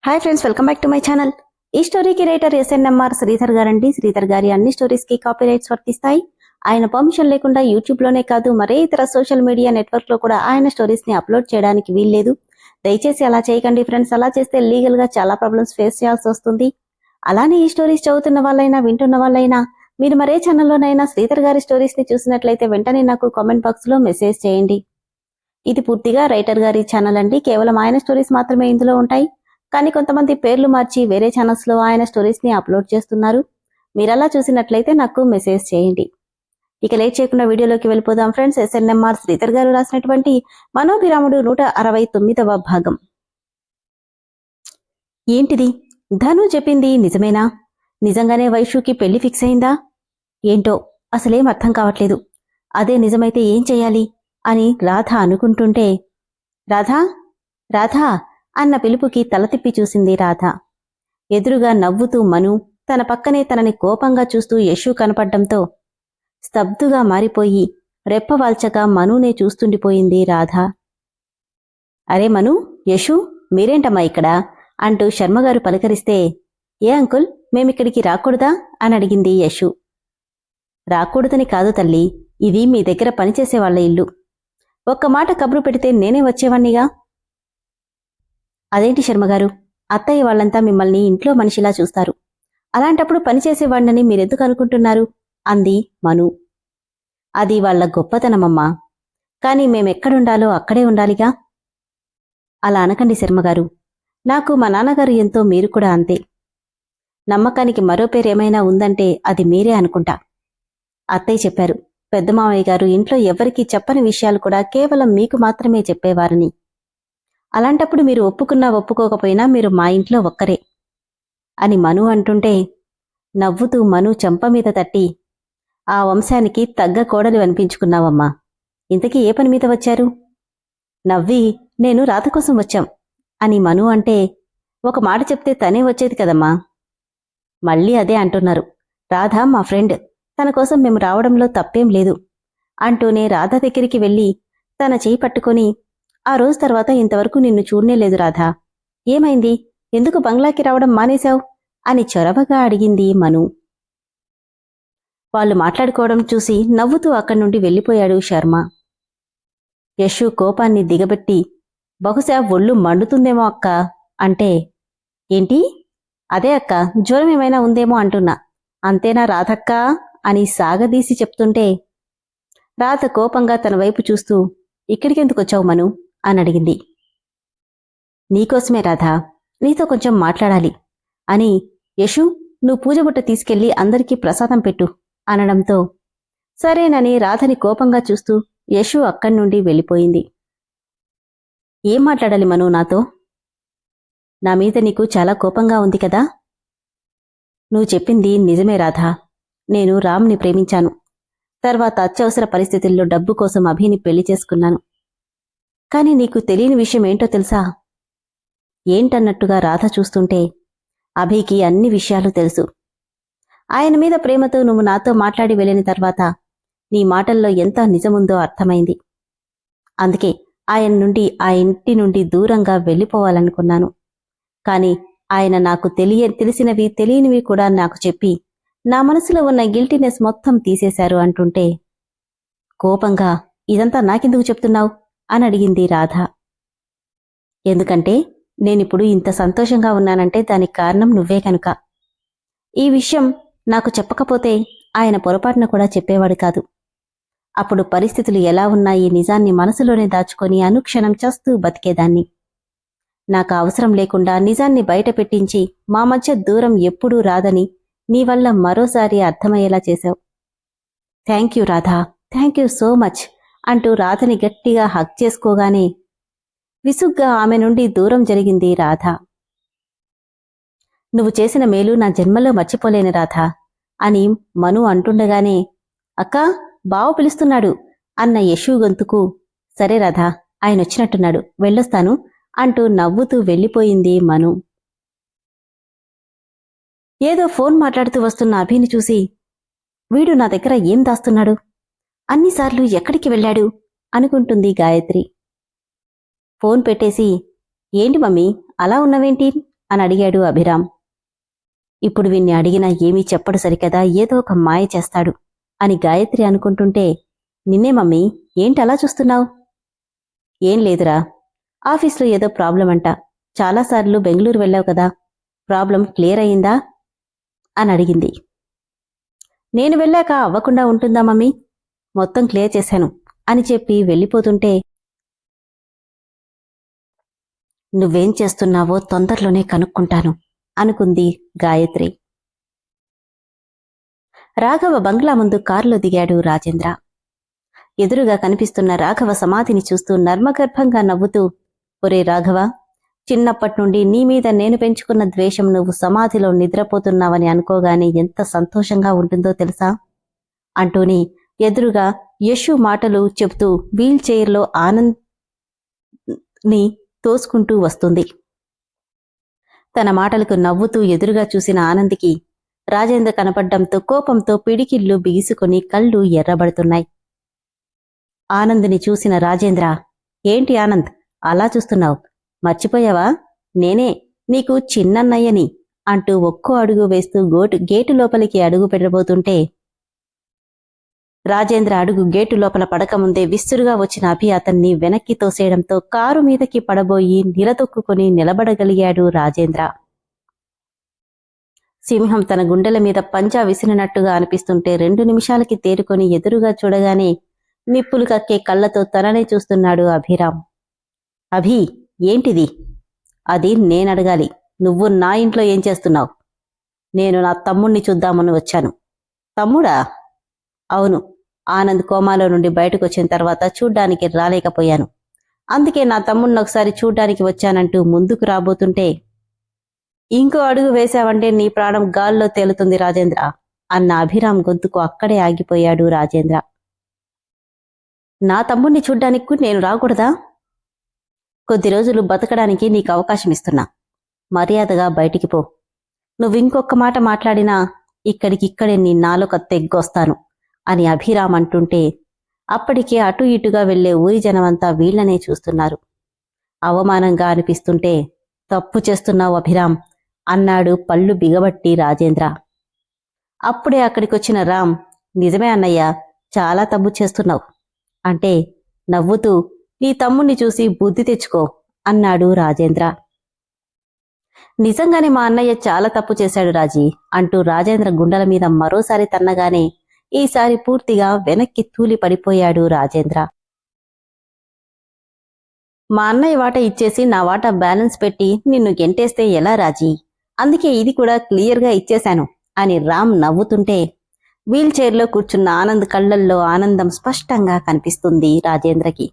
Hi friends, welcome back to my channel. ఈ స్టోరీకి writer SNMR Sridhar గారండి. శ్రీధర్ గారి అన్ని స్టోరీస్ కి కాపీ రైట్స్ వర్తిస్తాయి. ఆయన పర్మిషన్ లేకుండా యూట్యూబ్ లోనే కాదు మరే ఇతర సోషల్ మీడియా నెట్వర్క్ లో కూడా ఆయన స్టోరీస్ ని అప్లోడ్ చేయడానికి వీల్లేదు. దయచేసి అలా చేయకండి ఫ్రెండ్స్. అలా చేస్తే లీగల్ గా చాలా ప్రాబ్లమ్స్ ఫేస్ చేయాల్సి వస్తుంది. అలానే ఈ స్టోరీస్ చదువుతున్న వాళ్ళైనా వింటున్న వాళ్ళైనా మీరు మరే ఛానల్లోనైనా శ్రీధర్ గారి స్టోరీస్ ని చూసినట్లయితే వెంటనే నాకు కామెంట్ బాక్స్ లో మెసేజ్ చేయండి. ఇది పూర్తిగా రైటర్ గారి ఛానల్ అండి. కేవలం ఆయన స్టోరీస్ మాత్రమే ఇందులో ఉంటాయి. కానీ కొంతమంది పేర్లు మార్చి వేరే ఛానల్స్ లో ఆయన స్టోరీస్ ని అప్లోడ్ చేస్తున్నారు. మీరలా చూసినట్లయితే నాకు మెసేజ్ చేయండి. ఇక లేట్ చేయకుండా వీడియోలోకి వెళ్ళిపోదాం ఫ్రెండ్స్. ఎస్ఎన్ఎంఆర్ శ్రీధర్ గారు రాసినటువంటి మనోభిరాముడు 169వ భాగం. ఏంటిది? ధను చెప్పింది నిజమేనా? నిజంగానే వైషుకి పెళ్లి ఫిక్స్ అయిందా? ఏంటో అసలేం అర్థం కావట్లేదు. అదే నిజమైతే ఏం చెయ్యాలి అని రాధ అనుకుంటుంటే, రాధా రాధా అన్న పిలుపుకి తల తిప్పి చూసింది రాధ. ఎదురుగా నవ్వుతూ మను, తన పక్కనే తనని కోపంగా చూస్తూ యశు కనపడ్డంతో స్తబ్దుగా మారిపోయి రెప్పవాల్చగా మనునే చూస్తుండిపోయింది రాధ. అరే మను, యశు, మీరేంటమ్మా ఇక్కడ అంటూ శర్మగారు పలకరిస్తే, ఏ అంకుల్, మేమిక్కడికి రాకూడదా అని అడిగింది యశు. రాకూడదని కాదు తల్లి, ఇది మీ దగ్గర పనిచేసేవాళ్ల ఇల్లు. ఒక్క మాట కబురు పెడితే నేనే వచ్చేవాణ్ణిగా. అదేంటి శర్మగారు, అత్తయ్య వాళ్లంతా మిమ్మల్ని ఇంట్లో మనిషిలా చూస్తారు. అలాంటప్పుడు పనిచేసేవాణ్ణని మీరెందుకు అనుకుంటున్నారు అంది మను. అది వాళ్ల గొప్పతనమమ్మా. కాని మేమెక్కడుండాలో అక్కడే ఉండాలిగా. అలా అనకండి శర్మగారు. నాకు మా నాన్నగారు ఎంతో, మీరు కూడా అంతే. నమ్మకానికి మరో పేరేమైనా ఉందంటే అది మీరే అనుకుంటా. అత్తయ్య చెప్పారు, పెద్దమామయ్య గారు ఇంట్లో ఎవ్వరికీ చెప్పని విషయాలు కూడా కేవలం మీకు మాత్రమే చెప్పేవారని. అలాంటప్పుడు మీరు ఒప్పుకున్నా ఒప్పుకోకపోయినా మీరు మా ఇంట్లో ఒక్కరే అని మను అంటుంటే, నవ్వుతూ మను చెంప మీద తట్టి, ఆ వంశానికి తగ్గ కోడలు అనిపించుకున్నావమ్మా. ఇంతకీ ఏ పని మీద వచ్చారు? నవ్వి, నేను రాధ కోసం వచ్చాం అని మను అంటే, ఒక మాట చెప్తే తనే వచ్చేది కదమ్మా. మళ్ళీ అదే అంటున్నారు. రాధ మా ఫ్రెండ్, తన కోసం మేము రావడంలో తప్పేం లేదు అంటూనే రాధ దగ్గరికి వెళ్ళి తన చేయి పట్టుకొని, ఆ రోజు తర్వాత ఇంతవరకు నిన్ను చూడనేలేదు రాధా. ఏమైంది? ఎందుకు బంగ్లాకి రావడం మానేశావు అని చొరవగా అడిగింది మను. వాళ్ళు మాట్లాడుకోవడం చూసి నవ్వుతూ అక్కడి నుండి వెళ్ళిపోయాడు శర్మ. యశు కోపాన్ని దిగబెట్టి, బహుశా ఒళ్ళు మండుతుందేమో అక్క అంటే, ఏంటి? అదే అక్క, జ్వరం ఏమైనా ఉందేమో అంటున్నా. అంతేనా రాధక్కా అని సాగదీసి చెప్తుంటే, రాధ కోపంగా తన వైపు చూస్తూ, ఇక్కడికెందుకొచ్చావు మను అని అడిగింది. నీకోసమే రాధా, నీతో కొంచెం మాట్లాడాలి అని. యశు, నువ్వు పూజబుట్ట తీసుకెళ్లి అందరికీ ప్రసాదం పెట్టు అనడంతో సరేనని రాధని కోపంగా చూస్తూ యశు అక్కడి నుండి వెళ్ళిపోయింది. ఏం మాట్లాడాలి మను నాతో? నా మీద నీకు చాలా కోపంగా ఉంది కదా. నువ్వు చెప్పింది నిజమే రాధా. నేను రామ్ని ప్రేమించాను. తర్వాత అత్యవసర పరిస్థితుల్లో డబ్బు కోసం అభిని పెళ్లి చేసుకున్నాను. కాని నీకు తెలియని విషయం ఏంటో తెలుసా? ఏంటన్నట్టుగా రాధ చూస్తుంటే, అభికి అన్ని విషయాలు తెలుసు. ఆయన మీద ప్రేమతో నువ్వు నాతో మాట్లాడి వెళ్ళిన తర్వాత నీ మాటల్లో ఎంత నిజముందో అర్థమైంది. అందుకే ఆయన నుండి, ఆ ఇంటి నుండి దూరంగా వెళ్ళిపోవాలనుకున్నాను. కాని ఆయన నాకు తెలిసినవి తెలియనివి కూడా నాకు చెప్పి నా మనసులో ఉన్న గిల్టీనెస్ మొత్తం తీసేశారు అంటుంటే, కోపంగా, ఇదంతా నాకెందుకు చెప్తున్నావు అని అడిగింది రాధ. ఎందుకంటే నేనిప్పుడు ఇంత సంతోషంగా ఉన్నానంటే దానికి కారణం నువ్వే కనుక. ఈ విషయం నాకు చెప్పకపోతే ఆయన పొరపాటున కూడా చెప్పేవాడు కాదు. అప్పుడు పరిస్థితులు ఎలా ఉన్నాయి నిజాన్ని మనసులోనే దాచుకొని అనుక్షణం చస్తూ బతికేదాన్ని. నాకు అవసరం లేకుండా నిజాన్ని బయట పెట్టించి మా మధ్య దూరం ఎప్పుడూ రాదని నీ వల్ల మరోసారి అర్థమయ్యేలా చేశావు. Thank you Radha, thank you so much అంటూ రాధని గట్టిగా హగ్ చేసుకోగానే విసుగ్గా ఆమె నుండి దూరం జరిగింది రాధ. నువ్వు చేసిన మేలు నా జన్మలో మర్చిపోలేని రాధా అని మను అంటుండగానే, అక్కా, బావ పిలుస్తున్నాడు అన్న యశు గొంతుకు, సరే రాధా, ఆయనొచ్చినట్టున్నాడు, వెళ్ళొస్తాను అంటూ నవ్వుతూ వెళ్ళిపోయింది మను. ఏదో ఫోన్ మాట్లాడుతూ వస్తున్న అభిని చూసి, వీడు నా దగ్గర ఏం దాస్తున్నాడు? అన్నిసార్లు ఎక్కడికి వెళ్ళాడు అనుకుంటుంది గాయత్రి. ఫోన్ పెట్టేసి, ఏంటి మమ్మీ అలా ఉన్నవేంటి అని అడిగాడు అభిరామ్. ఇప్పుడు వీణ్ణి అడిగినా ఏమీ చెప్పడు సరికదా, ఏదో ఒక మాయ చేస్తాడు అని గాయత్రి అనుకుంటుంటే, నిన్నే మమ్మీ, ఏంటలా చూస్తున్నావు? ఏం లేదురా, ఆఫీస్లో ఏదో ప్రాబ్లం అంట. చాలాసార్లు బెంగళూరు వెళ్ళావు కదా, ప్రాబ్లం క్లియర్ అయిందా అని అడిగింది. నేను వెళ్ళాక అవ్వకుండా ఉంటుందా మమ్మీ, మొత్తం క్లియర్ చేశాను అని చెప్పి వెళ్ళిపోతుంటే, నువ్వేం చేస్తున్నావో తొందరలోనే కనుక్కుంటాను అనుకుంది గాయత్రి. రాఘవ బంగ్లా ముందు కారులో దిగాడు రాజేంద్ర. ఎదురుగా కనిపిస్తున్న రాఘవ సమాధిని చూస్తూ నర్మగర్భంగా నవ్వుతూ, ఒరే రాఘవ, చిన్నప్పట్నుండి నీ మీద నేను పెంచుకున్న ద్వేషం నువ్వు సమాధిలో నిద్రపోతున్నావని అనుకోగానే ఎంత సంతోషంగా ఉంటుందో తెలుసా అంటూనే ఎదురుగా యశు మాటలు చెబుతూ వీల్ చైర్లో ఆనంద్ ని తోసుకుంటూ వస్తుంది. తన మాటలకు నవ్వుతూ ఎదురుగా చూసిన ఆనంద్కి రాజేంద్ర కనపడ్డంతో కోపంతో పిడికిళ్ళు బిగుసుకుని కళ్ళు ఎర్రబడుతున్నాయి. ఆనంద్ని చూసిన రాజేంద్ర, ఏంటి ఆనంద్ అలా చూస్తున్నావు, మర్చిపోయావా, నేనే నీకు చిన్నన్నయ్యని అంటూ ఒక్కో అడుగు వేస్తూ గేటు లోపలికి అడుగు పెట్టబోతుంటే, రాజేంద్ర అడుగు గేటు లోపల పడకముందే విస్తురుగా వచ్చిన అభి అతన్ని వెనక్కి తోసేయడంతో కారు మీదకి పడబోయి నిలదొక్కుని నిలబడగలిగాడు రాజేంద్ర. సింహం తన గుండెల మీద పంజా విసిరినట్టుగా అనిపిస్తుంటే 2 నిమిషాలకి తేరుకొని ఎదురుగా చూడగానే నిప్పులు కక్కే కళ్లతో తననే చూస్తున్నాడు అభిరామ్. అభి, ఏంటిది? అది నేనడగాలి, నువ్వు నా ఇంట్లో ఏం చేస్తున్నావు? నేను నా తమ్ముణ్ణి చూద్దామని వచ్చాను. తమ్ముడా? అవును, ఆనంద్ కోమాలో నుండి బయటకొచ్చిన తర్వాత చూడ్డానికి రాలేకపోయాను, అందుకే నా తమ్ముణ్ణి ఒకసారి చూడ్డానికి వచ్చానంటూ ముందుకు రాబోతుంటే, ఇంకో అడుగు వేశావంటే నీ ప్రాణం గాల్లో తేలుతుంది రాజేంద్ర అన్న అభిరామ్ గొంతుకు అక్కడే ఆగిపోయాడు రాజేంద్ర. నా తమ్ముణ్ణి చూడ్డానికి నేను రాకూడదా? కొద్ది రోజులు బతకడానికి నీకు అవకాశం ఇస్తున్నా, మర్యాదగా బయటికి పో. నువ్వింకొక్క మాట మాట్లాడినా ఇక్కడికిక్కడే నీ నాలుక తెగ్గొస్తాను అని అభిరామ్ అంటుంటే, అప్పటికే అటు ఇటుగా వెళ్లే ఊరి జనమంతా వీళ్లనే చూస్తున్నారు. అవమానంగా అనిపిస్తుంటే, తప్పు చేస్తున్నావు అభిరామ్ అన్నాడు పళ్ళు బిగబట్టి రాజేంద్ర. అప్పుడే అక్కడికొచ్చిన రామ్, నిజమే అన్నయ్య, చాలా తప్పు చేస్తున్నావు అంటే నవ్వుతూ, నీ తమ్ముణ్ణి చూసి బుద్ధి తెచ్చుకో అన్నాడు రాజేంద్ర. నిజంగానే మా అన్నయ్య చాలా తప్పు చేశాడు రాజీ అంటూ రాజేంద్ర గుండెల మీద మరోసారి తన్నగానే ఈసారి పూర్తిగా వెనక్కి తూలి పడిపోయాడు రాజేంద్ర. మా అన్నయ్య వాట ఇచ్చేసి నా వాట బ్యాలెన్స్ పెట్టి నిన్ను గెంటేస్తే ఎలా రాజీ, అందుకే ఇది కూడా క్లియర్గా ఇచ్చేశాను అని రామ్ నవ్వుతుంటే, వీల్ చైర్లో కూర్చున్న ఆనంద్ కళ్లల్లో ఆనందం స్పష్టంగా కనిపిస్తుంది రాజేంద్రకి.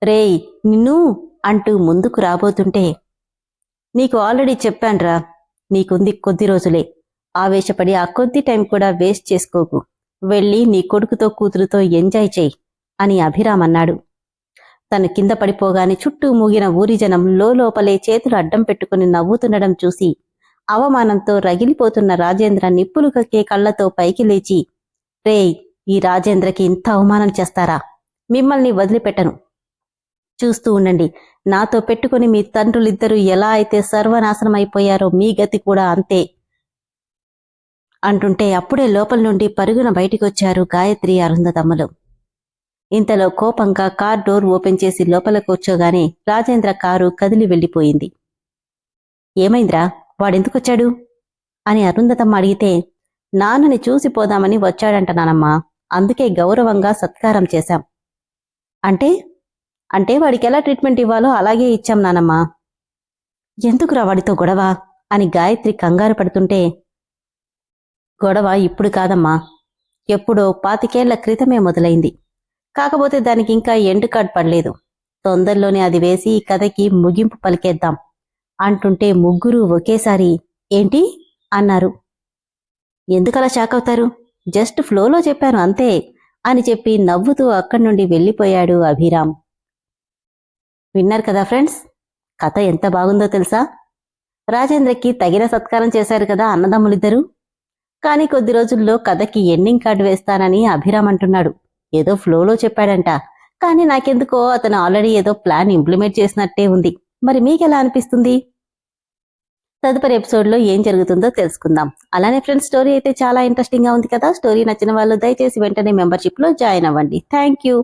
రేయ్ నిన్ను అంటూ ముందుకు రాబోతుంటే, నీకు ఆల్రెడీ చెప్పాన్రా, నీకుంది కొద్ది రోజులే, ఆవేశపడి ఆ కొద్ది టైం కూడా వేస్ట్ చేసుకోకు, వెళ్ళి నీ కొడుకుతో కూతురుతో ఎంజాయ్ చెయ్యి అని అభిరామ్ అన్నాడు. తను కింద పడిపోగానే చుట్టూ మూగిన ఊరి జనం లోపలే చేతులు అడ్డం పెట్టుకుని నవ్వుతుండడం చూసి అవమానంతో రగిలిపోతున్న రాజేంద్ర నిప్పులు కక్కే కళ్లతో పైకి లేచి, రేయ్, ఈ రాజేంద్రకి ఇంత అవమానం చేస్తారా, మిమ్మల్ని వదిలిపెట్టను, చూస్తూ ఉండండి, నాతో పెట్టుకుని మీ తండ్రులిద్దరూ ఎలా అయితే సర్వనాశనం అయిపోయారో మీ గతి కూడా అంతే అంటుంటే అప్పుడే లోపల నుండి పరుగున బయటికొచ్చారు గాయత్రి, అరుంధతమ్మలు. ఇంతలో కోపంగా కార్ డోర్ ఓపెన్ చేసి లోపల కూర్చోగానే రాజేంద్ర కారు కదిలి వెళ్ళిపోయింది. ఏమైందిరా, వాడెందుకొచ్చాడు అని అరుంధతమ్మ అడిగితే, నాన్నని చూసిపోదామని వచ్చాడంట నానమ్మా, అందుకే గౌరవంగా సత్కారం చేశాం. అంటే అంటే వాడికెలా ట్రీట్మెంట్ ఇవ్వాలో అలాగే ఇచ్చాం నానమ్మా. ఎందుకురా వాడితో గొడవ అని గాయత్రి కంగారు పడుతుంటే, గొడవ ఇప్పుడు కాదమ్మా, ఎప్పుడో 25 ఏళ్ల క్రితమే మొదలైంది. కాకపోతే దానికి ఇంకా ఎండ్ కార్డ్ పడలేదు, తొందరలోనే అది వేసి ఈ కథకి ముగింపు పలికేద్దాం అంటుంటే ముగ్గురూ ఒకేసారి ఏంటి అన్నారు. ఎందుకలా షాక్ అవుతారు, జస్ట్ ఫ్లోలో చెప్పాను అంతే అని చెప్పి నవ్వుతూ అక్కడి నుండి వెళ్ళిపోయాడు అభిరామ్. విన్నారు కదా ఫ్రెండ్స్, కథ ఎంత బాగుందో తెలుసా? రాజేంద్రకి తగిన సత్కారం చేశారు కదా అన్నదమ్ములిద్దరూ. కానీ కొద్ది రోజుల్లో కథకి ఎండింగ్ కార్డు వేస్తానని అభిరామ్ అంటున్నాడు. ఏదో ఫ్లోలో చెప్పాడంట, కానీ నాకెందుకో అతను ఆల్రెడీ ఏదో ప్లాన్ ఇంప్లిమెంట్ చేసినట్టే ఉంది. మరి మీకెలా అనిపిస్తుంది? తదుపరి ఎపిసోడ్లో ఏం జరుగుతుందో తెలుసుకుందాం. అలానే ఫ్రెండ్స్, స్టోరీ అయితే చాలా ఇంట్రెస్టింగ్గా ఉంది కదా. స్టోరీ నచ్చిన వాళ్ళు దయచేసి వెంటనే మెంబర్షిప్లో జాయిన్ అవ్వండి. Thank you.